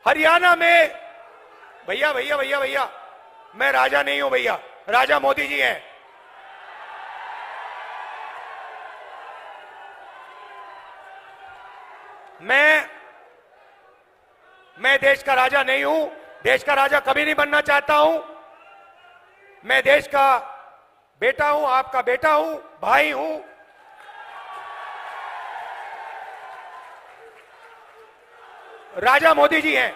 हरियाणा में, भैया भैया भैया भैया, मैं राजा नहीं हूं भैया, राजा मोदी जी हैं। मैं देश का राजा नहीं हूं, देश का राजा कभी नहीं बनना चाहता हूं। मैं देश का बेटा हूं, आपका बेटा हूं, भाई हूं। राजा मोदी जी हैं।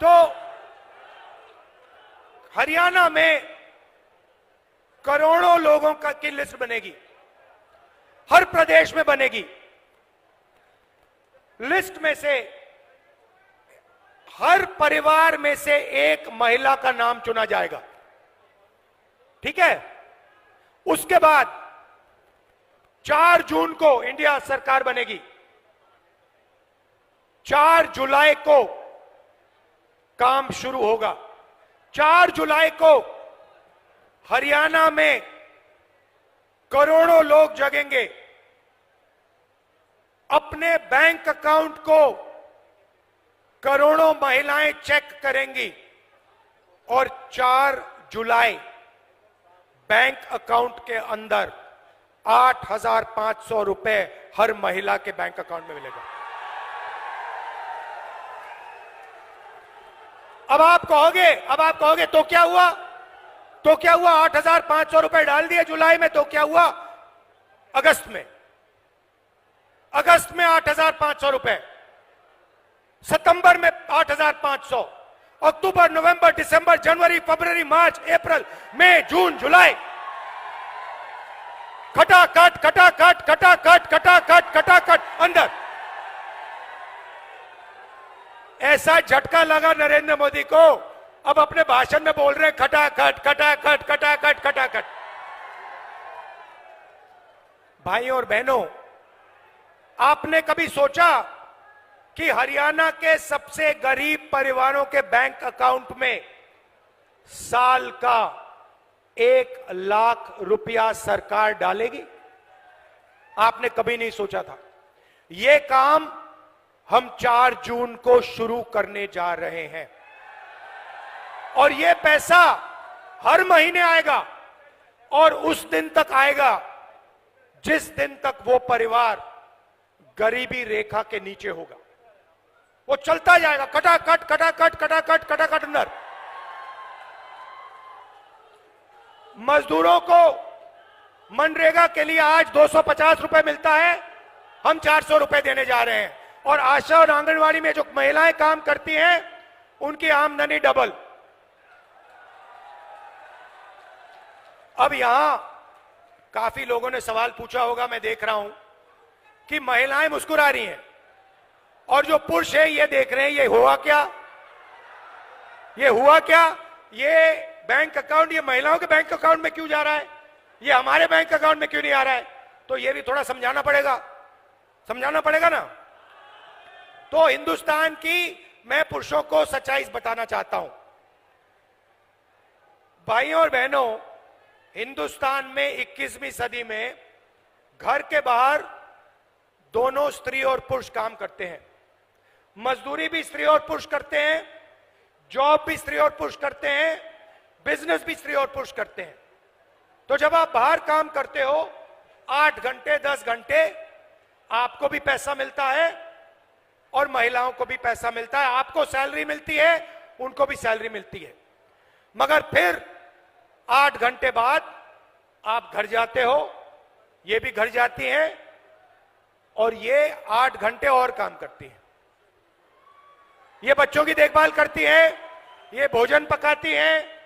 तो हरियाणा में करोड़ों लोगों की लिस्ट बनेगी, हर प्रदेश में बनेगी। लिस्ट में से हर परिवार में से एक महिला का नाम चुना जाएगा, ठीक है। उसके बाद 4 जून को इंडिया सरकार बनेगी। 4 जुलाई को काम शुरू होगा। 4 जुलाई को हरियाणा में करोड़ों लोग जगेंगे, अपने बैंक अकाउंट को करोड़ों महिलाएं चेक करेंगी और 4 जुलाई बैंक अकाउंट के अंदर 8,500 रुपए हर महिला के बैंक अकाउंट में मिलेगा। अब आप कहोगे तो क्या हुआ? 8,500 रुपए डाल दिए जुलाई में, तो क्या हुआ? अगस्त में 8,500 रुपए, सितंबर में 8,500, अक्टूबर, नवंबर, दिसंबर, जनवरी, फरवरी, मार्च, अप्रैल, मई, जून, जुलाई, खटाखट अंदर। ऐसा झटका लगा नरेंद्र मोदी को, अब अपने भाषण में बोल रहे हैं खटाखट। भाइयों और बहनों, आपने कभी सोचा कि हरियाणा के सबसे गरीब परिवारों के बैंक अकाउंट में साल का 1 लाख रुपया सरकार डालेगी? आपने कभी नहीं सोचा था। यह काम हम 4 जून को शुरू करने जा रहे हैं और यह पैसा हर महीने आएगा और उस दिन तक आएगा जिस दिन तक वो परिवार गरीबी रेखा के नीचे होगा। वो चलता जाएगा, खटाखट अंदर। मजदूरों को मनरेगा के लिए आज 250 रुपए मिलता है, हम 400 रुपए देने जा रहे हैं। और आशा और आंगनवाड़ी में जो महिलाएं काम करती हैं, उनकी आमदनी डबल। अब यहां काफी लोगों ने सवाल पूछा होगा, मैं देख रहा हूं कि महिलाएं मुस्कुरा रही हैं और जो पुरुष है ये देख रहे हैं, ये हुआ क्या? ये बैंक अकाउंट, ये महिलाओं के बैंक अकाउंट में क्यों जा रहा है, ये हमारे बैंक अकाउंट में क्यों नहीं आ रहा है? तो ये भी थोड़ा समझाना पड़ेगा ना। तो हिंदुस्तान की मैं पुरुषों को सच्चाई बताना चाहता हूं। भाइयों और बहनों, हिंदुस्तान में 21वीं सदी में घर के बाहर दोनों स्त्री और पुरुष काम करते हैं। मजदूरी भी स्त्री और पुरुष करते हैं, जॉब भी स्त्री और पुरुष करते हैं, बिजनेस भी स्त्री और पुरुष करते हैं। तो जब आप बाहर काम करते हो 8 घंटे 10 घंटे, आपको भी पैसा मिलता है और महिलाओं को भी पैसा मिलता है। आपको सैलरी मिलती है, उनको भी सैलरी मिलती है। मगर फिर 8 घंटे बाद आप घर जाते हो, ये भी घर जाती हैं और ये 8 घंटे और काम करती हैं। ये बच्चों की देखभाल करती हैं, ये भोजन पकाती हैं,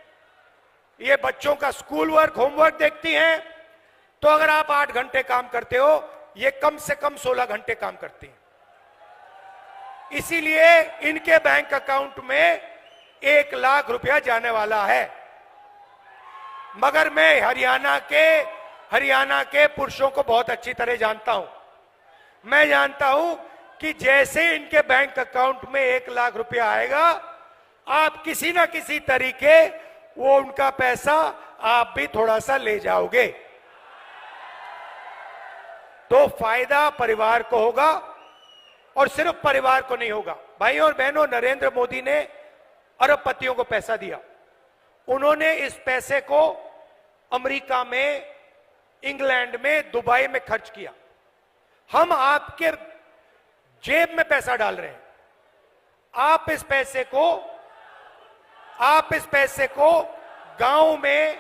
ये बच्चों का स्कूल वर्क, होमवर्क देखती हैं। तो अगर आप 8 घंटे काम करते हो, ये कम से कम 16 घंटे काम करती हैं। इसीलिए इनके बैंक अकाउंट में 1 लाख रुपया जाने वाला है। मगर मैं हरियाणा के पुरुषों को बहुत अच्छी तरह जानता हूं। मैं जानता हूं कि जैसे इनके बैंक अकाउंट में 1 लाख रुपया आएगा, आप किसी ना किसी तरीके वो उनका पैसा आप भी थोड़ा सा ले जाओगे, तो फायदा परिवार को होगा और सिर्फ परिवार को नहीं होगा। भाइयों और बहनों, नरेंद्र मोदी ने अरबपतियों को पैसा दिया। उन्होंने इस पैसे को अमेरिका में, इंग्लैंड में, दुबई में खर्च किया। हम आपके जेब में पैसा डाल रहे हैं। आप इस पैसे को गांव में,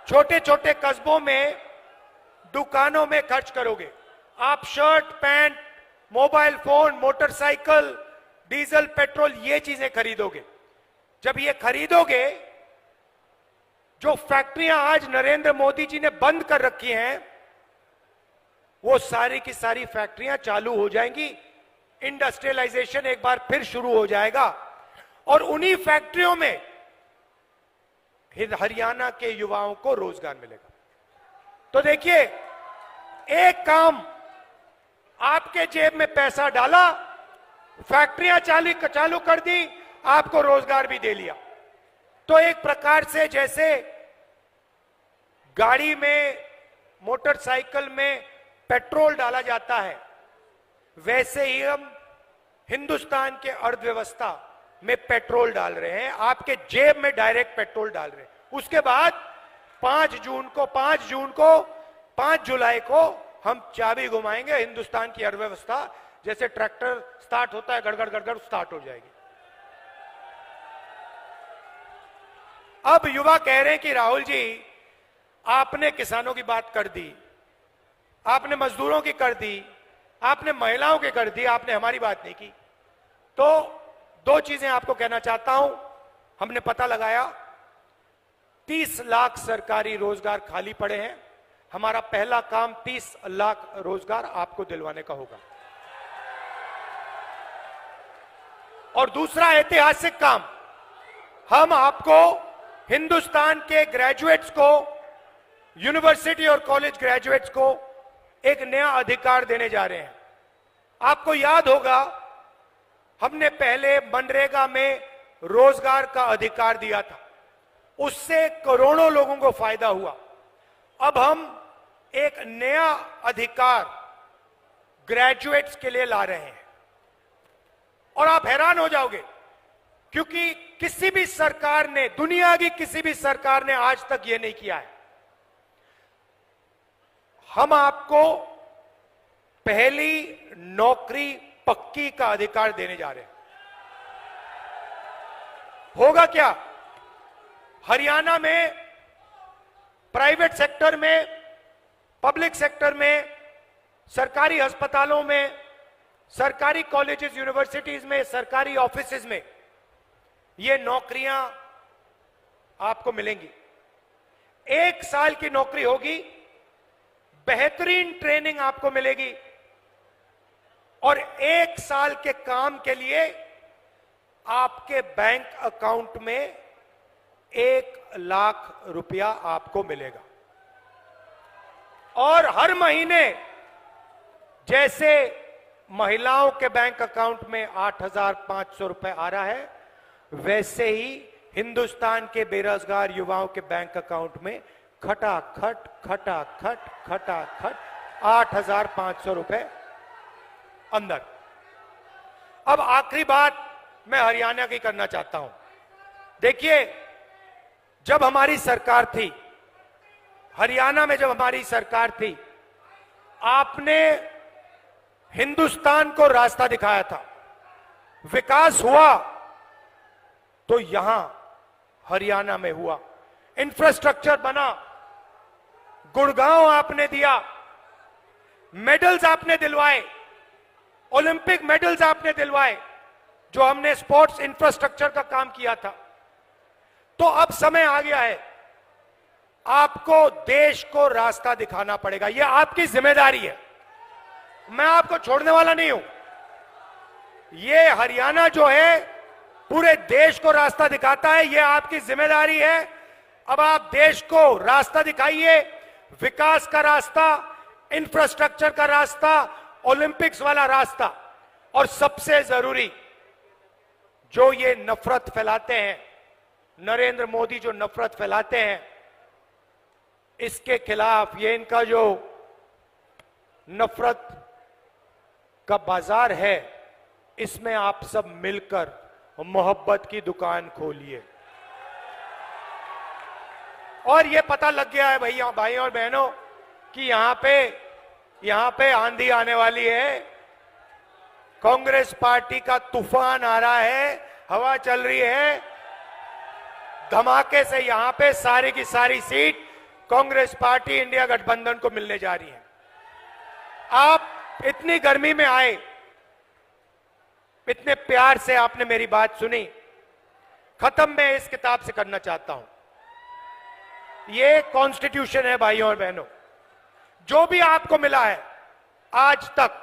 छोटे छोटे कस्बों में, दुकानों में खर्च करोगे। आप shirt, pant, mobile phone, motorcycle, diesel, petrol, ये चीजें खरीदोगे। जब ये खरीदोगे, जो फैक्ट्रियां आज नरेंद्र मोदी जी ने बंद कर रखी हैं, वो सारी की सारी फैक्ट्रियां चालू हो जाएंगी। इंडस्ट्रियलाइजेशन एक बार फिर शुरू हो जाएगा और उन्हीं फैक्ट्रियों में हरियाणा के युवाओं को रोजगार मिलेगा। तो देखिए, एक काम, आपके जेब में पैसा डाला, फैक्ट्रियां चालू कर दी, आपको रोजगार भी दे लिया। तो एक प्रकार से जैसे गाड़ी में, मोटरसाइकिल में पेट्रोल डाला जाता है, वैसे ही हम हिंदुस्तान के अर्थव्यवस्था में पेट्रोल डाल रहे हैं। आपके जेब में डायरेक्ट पेट्रोल डाल रहे हैं। उसके बाद 5 जुलाई को हम चाबी घुमाएंगे, हिंदुस्तान की अर्थव्यवस्था जैसे ट्रैक्टर स्टार्ट होता है, गड़गड़ गड़गड़ स्टार्ट हो जाएगी। अब युवा कह रहे हैं कि राहुल जी, आपने किसानों की बात कर दी, आपने मजदूरों की कर दी, आपने महिलाओं की कर दी, आपने हमारी बात नहीं की। तो 2 चीजें आपको कहना चाहता हूं। हमने पता लगाया 30 लाख सरकारी रोजगार खाली पड़े हैं। हमारा पहला काम 30 लाख रोजगार आपको दिलवाने का होगा। और दूसरा ऐतिहासिक काम, हम आपको, हिंदुस्तान के ग्रेजुएट्स को, यूनिवर्सिटी और कॉलेज ग्रेजुएट्स को एक नया अधिकार देने जा रहे हैं। आपको याद होगा, हमने पहले मनरेगा में रोजगार का अधिकार दिया था, उससे करोड़ों लोगों को फायदा हुआ। अब हम एक नया अधिकार ग्रेजुएट्स के लिए ला रहे हैं और आप हैरान हो जाओगे, क्योंकि किसी भी सरकार ने, दुनिया की किसी भी सरकार ने आज तक यह नहीं किया है। हम आपको पहली नौकरी पक्की का अधिकार देने जा रहे हैं। होगा क्या? हरियाणा में प्राइवेट सेक्टर में, पब्लिक सेक्टर में, सरकारी अस्पतालों में, सरकारी कॉलेजेस, यूनिवर्सिटीज में, सरकारी ऑफिसेज में ये नौकरियां आपको मिलेंगी। 1 साल की नौकरी होगी, बेहतरीन ट्रेनिंग आपको मिलेगी और 1 साल के काम के लिए आपके बैंक अकाउंट में 1 लाख रुपया आपको मिलेगा। और हर महीने जैसे महिलाओं के बैंक अकाउंट में 8,500 रुपए आ रहा है, वैसे ही हिंदुस्तान के बेरोजगार युवाओं के बैंक अकाउंट में खटाखट 8,500 रुपए अंदर। अब आखिरी बात मैं हरियाणा की करना चाहता हूं। देखिए, जब हमारी सरकार थी, हरियाणा में जब हमारी सरकार थी, आपने हिंदुस्तान को रास्ता दिखाया था। विकास हुआ तो यहां हरियाणा में हुआ, इंफ्रास्ट्रक्चर बना, गुड़गांव आपने दिया, मेडल्स आपने दिलवाए, ओलंपिक मेडल्स आपने दिलवाए, जो हमने स्पोर्ट्स इंफ्रास्ट्रक्चर का काम किया था। तो अब समय आ गया है, आपको देश को रास्ता दिखाना पड़ेगा। यह आपकी जिम्मेदारी है, मैं आपको छोड़ने वाला नहीं हूं। यह हरियाणा जो है पूरे देश को रास्ता दिखाता है, यह आपकी जिम्मेदारी है। अब आप देश को रास्ता दिखाइए, विकास का रास्ता, इंफ्रास्ट्रक्चर का रास्ता, ओलंपिक्स वाला रास्ता। और सबसे जरूरी, जो ये नफरत फैलाते हैं, नरेंद्र मोदी जो नफरत फैलाते हैं, इसके खिलाफ, ये इनका जो नफरत का बाजार है, इसमें आप सब मिलकर मोहब्बत की दुकान खोलिए। और ये पता लग गया है भैया, भाई और बहनों, कि यहां पे आंधी आने वाली है, कांग्रेस पार्टी का तूफान आ रहा है, हवा चल रही है, धमाके से यहां पे सारी की सारी सीट कांग्रेस पार्टी इंडिया गठबंधन को मिलने जा रही है। आप इतनी गर्मी में आए, इतने प्यार से आपने मेरी बात सुनी। खत्म मैं इस किताब से करना चाहता हूं। ये कॉन्स्टिट्यूशन है भाइयों और बहनों, जो भी आपको मिला है आज तक,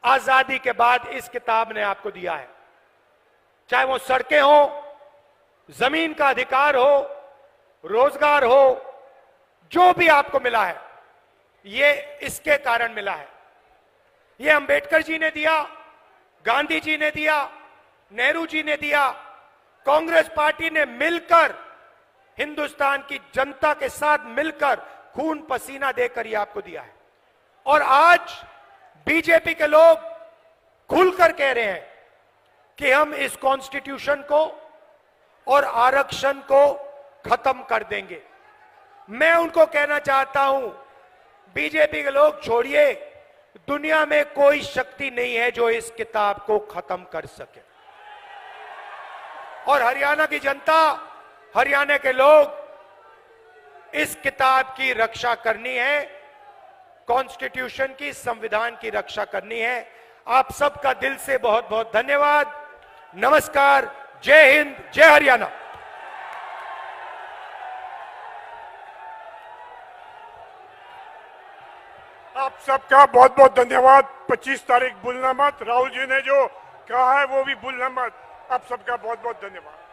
आजादी के बाद इस किताब ने आपको दिया है, चाहे वो सड़कें हो, जमीन का अधिकार हो, रोजगार हो, जो भी आपको मिला है ये इसके कारण मिला है। ये अंबेडकर जी ने दिया, गांधी जी ने दिया, नेहरू जी ने दिया, कांग्रेस पार्टी ने मिलकर, हिंदुस्तान की जनता के साथ मिलकर खून पसीना देकर ये आपको दिया है। और आज बीजेपी के लोग खुलकर कह रहे हैं कि हम इस कॉन्स्टिट्यूशन को और आरक्षण को खत्म कर देंगे। मैं उनको कहना चाहता हूं, बीजेपी के लोग छोड़िए, दुनिया में कोई शक्ति नहीं है जो इस किताब को खत्म कर सके। और हरियाणा की जनता, हरियाणा के लोग इस किताब की रक्षा करनी है, कॉन्स्टिट्यूशन की, संविधान की रक्षा करनी है। आप सबका दिल से बहुत बहुत धन्यवाद। नमस्कार, जय हिंद, जय हरियाणा। आप सबका बहुत बहुत धन्यवाद। 25 तारीख भूलना मत। राहुल जी ने जो कहा है वो भी भूलना मत। आप सबका बहुत बहुत धन्यवाद।